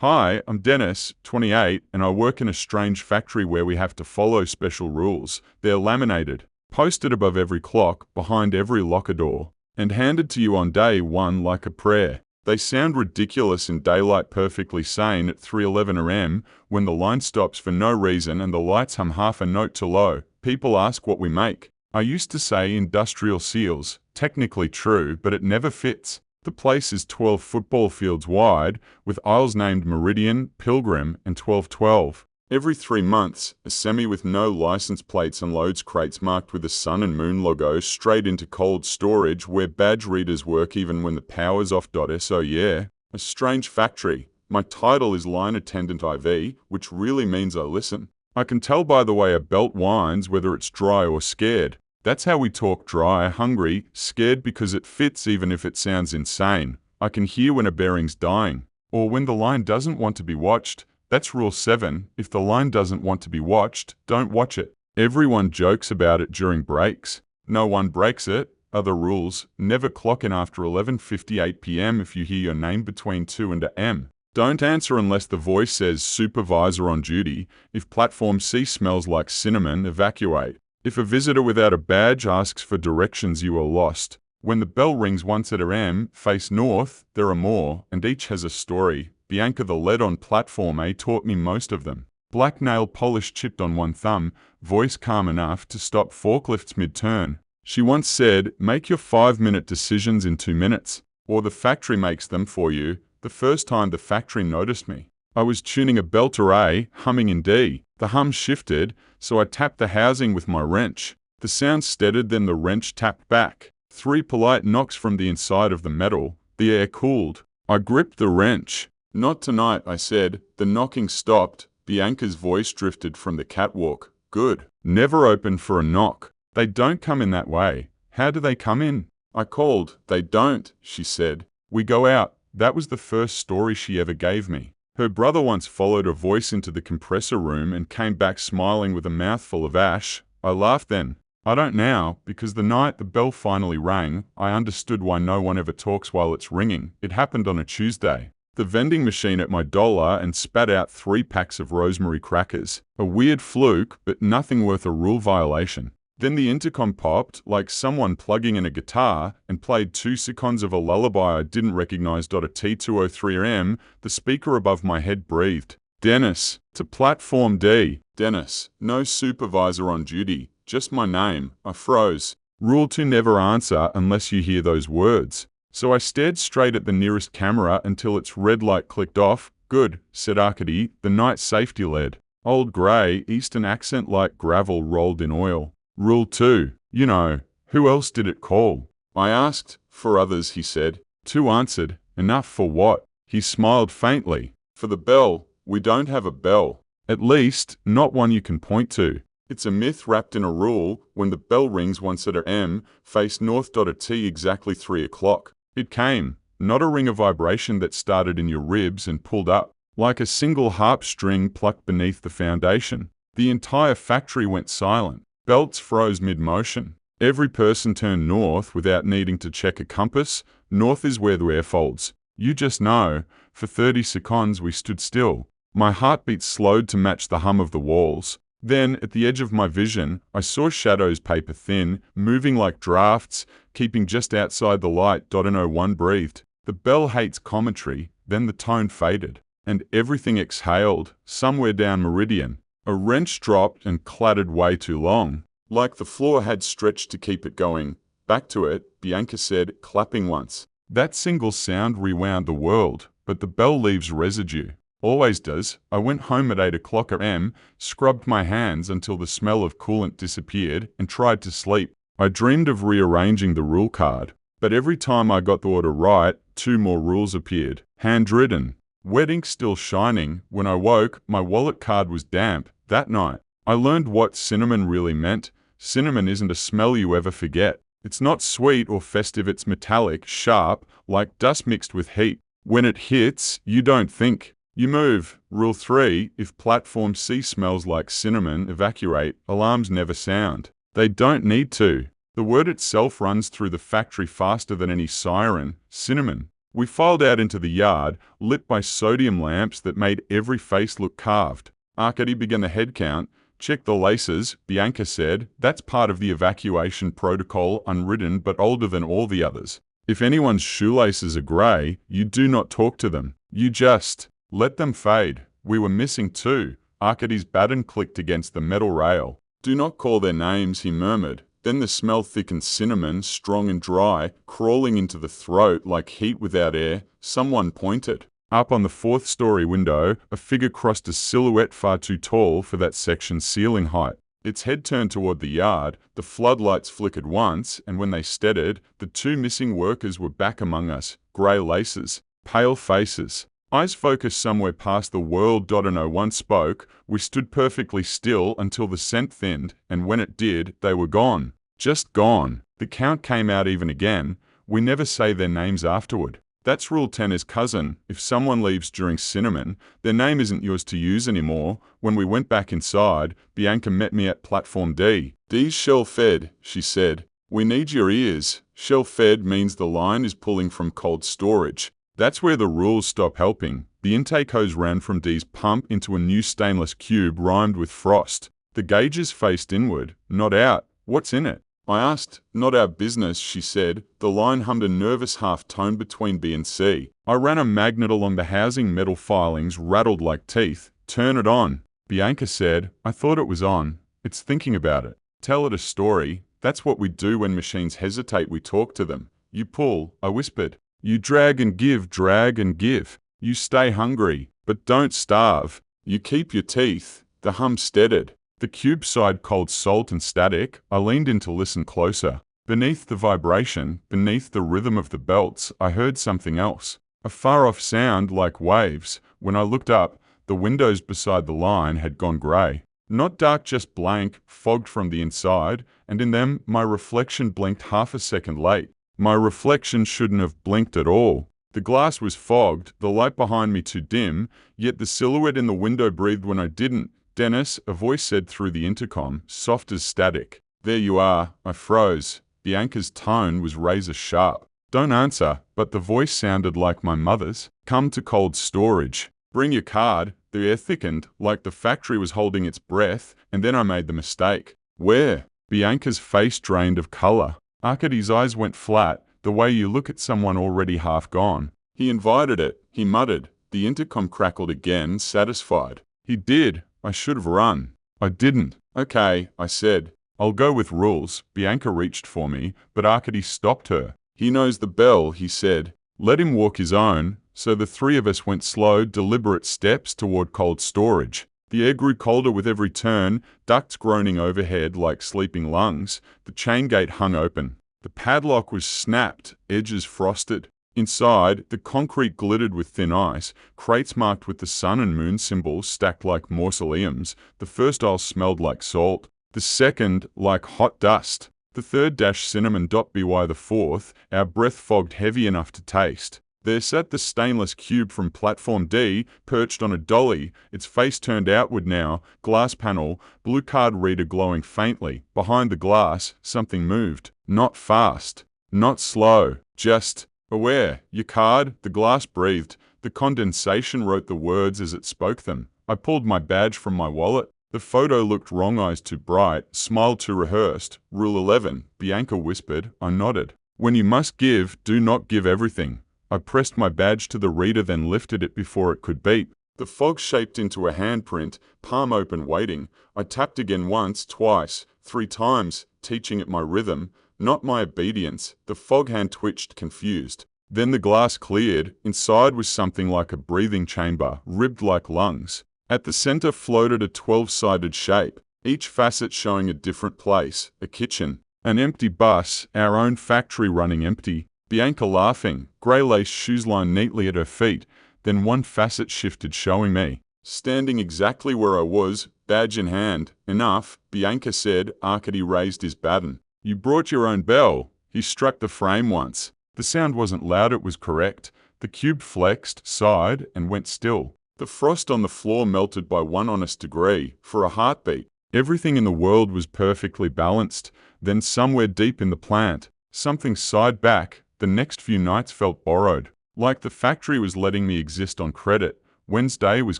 Hi, I'm Dennis, 28, and I work in a strange factory where we have to follow special rules. They're laminated, posted above every clock, behind every locker door, and handed to you on day one like a prayer. They sound ridiculous in daylight, perfectly sane at 3:11 am when the line stops for no reason and the lights hum half a note too low. People ask what we make. I used to say industrial seals, technically true, but it never fits. The place is 12 football fields wide, with aisles named Meridian, Pilgrim, and 1212. Every 3 months, a semi with no license plates unloads crates marked with the sun and moon logo straight into cold storage where badge readers work even when the power's off. So yeah, a strange factory. My title is Line Attendant IV, which really means I listen. I can tell by the way a belt whines whether it's dry or scared. That's how we talk: dry, hungry, scared, because it fits even if it sounds insane. I can hear when a bearing's dying, or when the line doesn't want to be watched. That's rule 7. If the line doesn't want to be watched, don't watch it. Everyone jokes about it during breaks. No one breaks it. Other rules: never clock in after 11:58 p.m. if you hear your name between 2 and a.m. Don't answer unless the voice says Supervisor On Duty. If platform C smells like cinnamon, evacuate. If a visitor without a badge asks for directions, you are lost. When the bell rings once at a.m., face north. There are more, and each has a story. Bianca, the lead on platform A, taught me most of them. Black nail polish chipped on one thumb, voice calm enough to stop forklifts mid-turn. She once said, make your 5-minute decisions in 2 minutes, or the factory makes them for you. The first time the factory noticed me, I was tuning a belter A, humming in D. The hum shifted, so I tapped the housing with my wrench. The sound steadied, then the wrench tapped back. 3 polite knocks from the inside of the metal. The air cooled. I gripped the wrench. Not tonight, I said. The knocking stopped. Bianca's voice drifted from the catwalk. Good. Never open for a knock. They don't come in that way. How do they come in? I called. They don't, she said. We go out. That was the first story she ever gave me. Her brother once followed a voice into the compressor room and came back smiling with a mouthful of ash. I laughed then. I don't now, because the night the bell finally rang, I understood why no one ever talks while it's ringing. It happened on a Tuesday. The vending machine at my dollar and spat out 3 packs of rosemary crackers. A weird fluke, but nothing worth a rule violation. Then the intercom popped, like someone plugging in a guitar, and played 2 seconds of a lullaby I didn't recognize. At 2:03 am, the speaker above my head breathed, Dennis, to platform D. Dennis, no supervisor on duty, just my name. I froze. Rule 2: never answer unless you hear those words. So I stared straight at the nearest camera until its red light clicked off. Good, said Arkady, the night safety lead. Old grey, Eastern accent like gravel rolled in oil. Rule 2. You know, who else did it call? I asked. For others, he said. 2 answered. Enough for what? He smiled faintly. For the bell. We don't have a bell. At least, not one you can point to. It's a myth wrapped in a rule. When the bell rings once at a.m., face north. At T exactly 3 o'clock. It came. Not a ring of vibration that started in your ribs and pulled up, like a single harp string plucked beneath the foundation. The entire factory went silent. Belts froze mid-motion. Every person turned north without needing to check a compass. North is where the air folds. You just know. For 30 seconds we stood still. My heartbeat slowed to match the hum of the walls. Then, at the edge of my vision, I saw shadows paper thin, moving like drafts, keeping just outside the light. No one breathed. The bell hates commentary. Then the tone faded, and everything exhaled, somewhere down Meridian. A wrench dropped and clattered way too long, like the floor had stretched to keep it going. Back to it, Bianca said, clapping once. That single sound rewound the world, but the bell leaves residue. Always does. I went home at 8 o'clock am, scrubbed my hands until the smell of coolant disappeared, and tried to sleep. I dreamed of rearranging the rule card, but every time I got the order right, 2 more rules appeared. Handwritten. Wet ink still shining. When I woke, my wallet card was damp. That night, I learned what cinnamon really meant. Cinnamon isn't a smell you ever forget. It's not sweet or festive, it's metallic, sharp, like dust mixed with heat. When it hits, you don't think. You move. Rule 3, if platform C smells like cinnamon, evacuate. Alarms never sound. They don't need to. The word itself runs through the factory faster than any siren. Cinnamon. We filed out into the yard, lit by sodium lamps that made every face look carved. Arkady began the head count. Check the laces, Bianca said. That's part of the evacuation protocol, unwritten but older than all the others. If anyone's shoelaces are grey, you do not talk to them. You just let them fade. We were missing two. Arkady's baton clicked against the metal rail. Do not call their names, he murmured. Then the smell thickened, cinnamon, strong and dry, crawling into the throat like heat without air. Someone pointed. Up on the fourth-story window, a figure crossed a silhouette far too tall for that section's ceiling height. Its head turned toward the yard, the floodlights flickered once, and when they steadied, the two missing workers were back among us, grey laces, pale faces. Eyes focused somewhere past the world. No one spoke. We stood perfectly still until the scent thinned, and when it did, they were gone. Just gone. The count came out even again. We never say their names afterward. That's Rule 10 as cousin. If someone leaves during cinnamon, their name isn't yours to use anymore. When we went back inside, Bianca met me at platform D. D's shell-fed, she said. We need your ears. Shell-fed means the line is pulling from cold storage. That's where the rules stop helping. The intake hose ran from D's pump into a new stainless cube rimed with frost. The gauges faced inward, not out. What's in it? I asked. Not our business, she said. The line hummed a nervous half-tone between B and C. I ran a magnet along the housing. Metal filings rattled like teeth. Turn it on. Bianca said. I thought it was on. It's thinking about it. Tell it a story. That's what we do when machines hesitate. We talk to them. You pull, I whispered. You drag and give, drag and give. You stay hungry, but don't starve. You keep your teeth. The hum steadied. The cube sighed cold salt and static. I leaned in to listen closer. Beneath the vibration, beneath the rhythm of the belts, I heard something else. A far-off sound like waves. When I looked up, the windows beside the line had gone grey. Not dark, just blank, fogged from the inside, and in them my reflection blinked half a second late. My reflection shouldn't have blinked at all. The glass was fogged, the light behind me too dim, yet the silhouette in the window breathed when I didn't. Dennis, a voice said through the intercom, soft as static. There you are. I froze. Bianca's tone was razor sharp. Don't answer, but the voice sounded like my mother's. Come to cold storage. Bring your card. The air thickened, like the factory was holding its breath, and then I made the mistake. Where? Bianca's face drained of color. Arkady's eyes went flat, the way you look at someone already half gone. He invited it, he muttered. The intercom crackled again, satisfied. He did. I should have run. I didn't. Okay, I said. I'll go with rules. Bianca reached for me, but Arkady stopped her. He knows the bell, he said. Let him walk his own. So the three of us went slow, deliberate steps toward cold storage. The air grew colder with every turn, ducts groaning overhead like sleeping lungs. The chain gate hung open. The padlock was snapped, edges frosted. Inside, the concrete glittered with thin ice, crates marked with the sun and moon symbols stacked like mausoleums. The first aisle smelled like salt, the second like hot dust, the third cinnamon. By the fourth, our breath fogged heavy enough to taste. There sat the stainless cube from platform D, perched on a dolly, its face turned outward now, glass panel, blue card reader glowing faintly. Behind the glass, something moved. Not fast, not slow, just aware. Your card, the glass breathed. The condensation wrote the words as it spoke them. I pulled my badge from my wallet. The photo looked wrong, eyes too bright, smile too rehearsed. Rule 11, Bianca whispered. I nodded. When you must give, do not give everything. I pressed my badge to the reader, then lifted it before it could beep. The fog shaped into a handprint, palm open, waiting. I tapped again once, twice, 3 times, teaching it my rhythm, not my obedience. The fog hand twitched, confused. Then the glass cleared. Inside was something like a breathing chamber, ribbed like lungs. At the center floated a 12-sided shape, each facet showing a different place, a kitchen, an empty bus, our own factory running empty. Bianca laughing, grey lace shoes lined neatly at her feet. Then one facet shifted, showing me, standing exactly where I was, badge in hand. Enough, Bianca said. Arkady raised his baton. You brought your own bell. He struck the frame once. The sound wasn't loud, it was correct. The cube flexed, sighed, and went still. The frost on the floor melted by 1 honest degree, for a heartbeat. Everything in the world was perfectly balanced. Then somewhere deep in the plant, something sighed back. The next few nights felt borrowed. Like the factory was letting me exist on credit. Wednesday was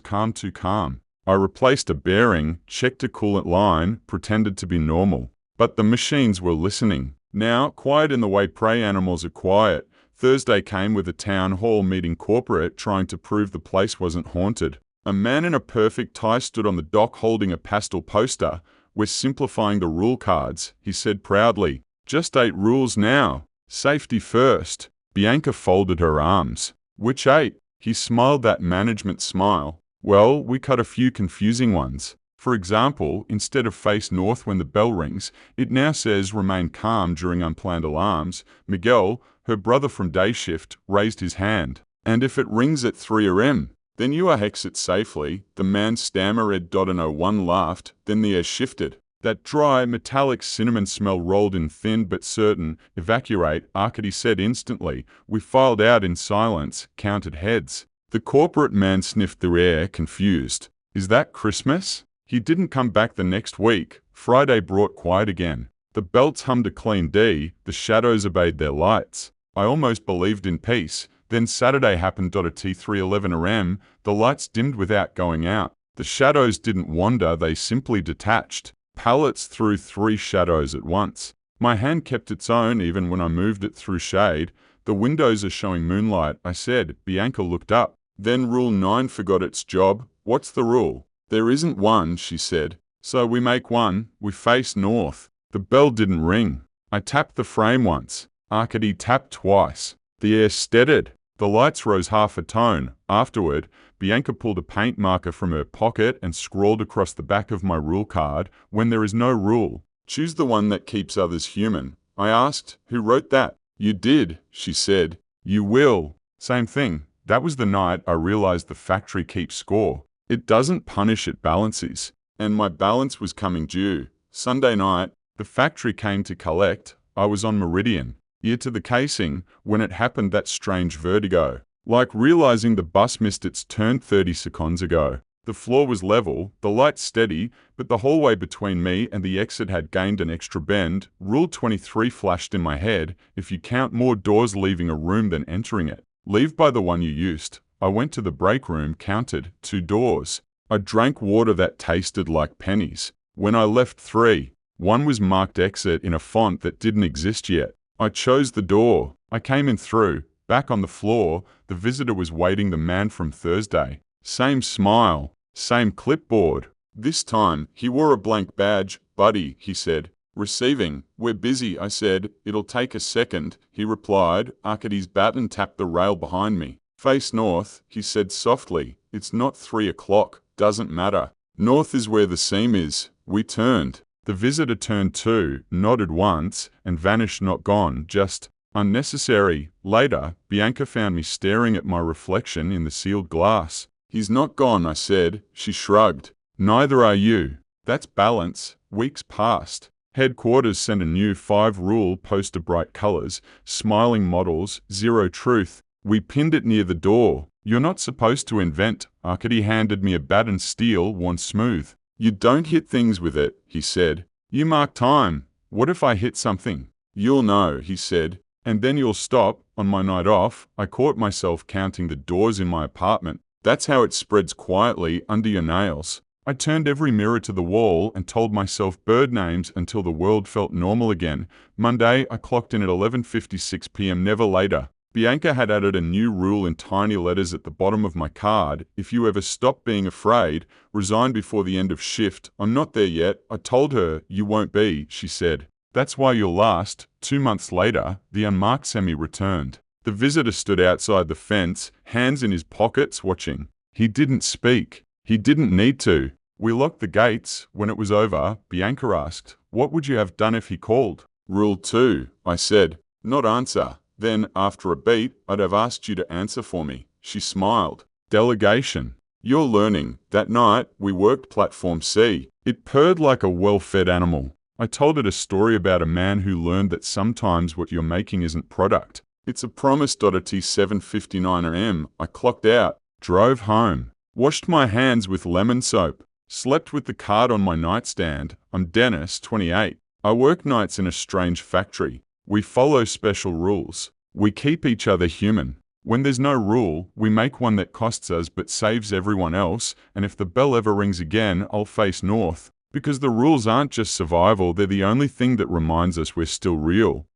calm too calm. I replaced a bearing, checked a coolant line, pretended to be normal. But the machines were listening. Now, quiet in the way prey animals are quiet. Thursday came with a town hall meeting corporate trying to prove the place wasn't haunted. A man in a perfect tie stood on the dock holding a pastel poster. "We're simplifying the rule cards," he said proudly. "Just 8 rules now. Safety first." Bianca folded her arms. "Which 8? He smiled that management smile. "Well, we cut a few confusing ones. For example, instead of face north when the bell rings, it now says remain calm during unplanned alarms." Miguel, her brother from day shift, raised his hand. "And if it rings at 3 a.m., then you are exit safely." The man stammered. No one laughed. Then the air shifted. That dry, metallic cinnamon smell rolled in thin but certain. "Evacuate," Arkady said instantly. We filed out in silence, counted heads. The corporate man sniffed the air, confused. "Is that Christmas?" He didn't come back the next week. Friday brought quiet again. The belts hummed a clean D. The shadows obeyed their lights. I almost believed in peace. Then Saturday happened. At 3:11 a.m., the lights dimmed without going out. The shadows didn't wander, they simply detached. Pallets threw 3 shadows at once. My hand kept its own even when I moved it through shade. "The windows are showing moonlight," I said. Bianca looked up. "Then Rule 9 forgot its job." "What's the rule?" "There isn't one," she said. "So we make one. We face north." The bell didn't ring. I tapped the frame once. Arkady tapped twice. The air steadied. The lights rose half a tone. Afterward, Bianca pulled a paint marker from her pocket and scrawled across the back of my rule card, "When there is no rule, choose the one that keeps others human." I asked, "Who wrote that?" "You did," she said. "You will." Same thing. That was the night I realized the factory keeps score. It doesn't punish, it balances. And my balance was coming due. Sunday night, the factory came to collect. I was on Meridian, ear to the casing, when it happened, that strange vertigo. Like realizing the bus missed its turn 30 seconds ago. The floor was level, the lights steady, but the hallway between me and the exit had gained an extra bend. Rule 23 flashed in my head: if you count more doors leaving a room than entering it, leave by the one you used. I went to the break room, counted 2 doors. I drank water that tasted like pennies. When I left 3, one was marked exit in a font that didn't exist yet. I chose the door. I came in through. Back on the floor, the visitor was waiting, the man from Thursday. Same smile, same clipboard. This time, he wore a blank badge. "Buddy," he said. "Receiving." "We're busy," I said. "It'll take a second," he replied. Arkady's baton tapped the rail behind me. "Face north," he said softly. "It's not 3 o'clock. Doesn't matter. North is where the seam is." We turned. The visitor turned too, nodded once, and vanished, not gone, just unnecessary. Later, Bianca found me staring at my reflection in the sealed glass. "He's not gone," I said. She shrugged. "Neither are you." That's balance. Weeks passed. Headquarters sent a new 5-rule poster, bright colors, smiling models, 0 truth. We pinned it near the door. "You're not supposed to invent." Arkady handed me a baton, steel, worn smooth. "You don't hit things with it," he said. "You mark time." "What if I hit something?" "You'll know," he said. "And then you'll stop." On my night off, I caught myself counting the doors in my apartment. That's how it spreads quietly under your nails. I turned every mirror to the wall and told myself bird names until the world felt normal again. Monday, I clocked in at 11:56 p.m., never later. Bianca had added a new rule in tiny letters at the bottom of my card: "If you ever stop being afraid, resign before the end of shift." I'm not there yet, I told her. "You won't be," she said. "That's why you'll last." 2 months later, the unmarked semi returned. The visitor stood outside the fence, hands in his pockets, watching. He didn't speak. He didn't need to. We locked the gates. When it was over, Bianca asked, "What would you have done if he called?" "Rule 2, I said. "Not answer." Then, after a beat, "I'd have asked you to answer for me." She smiled. "Delegation. You're learning." That night, we worked platform C. It purred like a well-fed animal. I told it a story about a man who learned that sometimes what you're making isn't product. It's a promise. At 7:59 a.m., I clocked out, drove home, washed my hands with lemon soap, slept with the card on my nightstand. I'm Dennis, 28. I work nights in a strange factory. We follow special rules. We keep each other human. When there's no rule, we make one that costs us but saves everyone else, and if the bell ever rings again, I'll face north. Because the rules aren't just survival, they're the only thing that reminds us we're still real.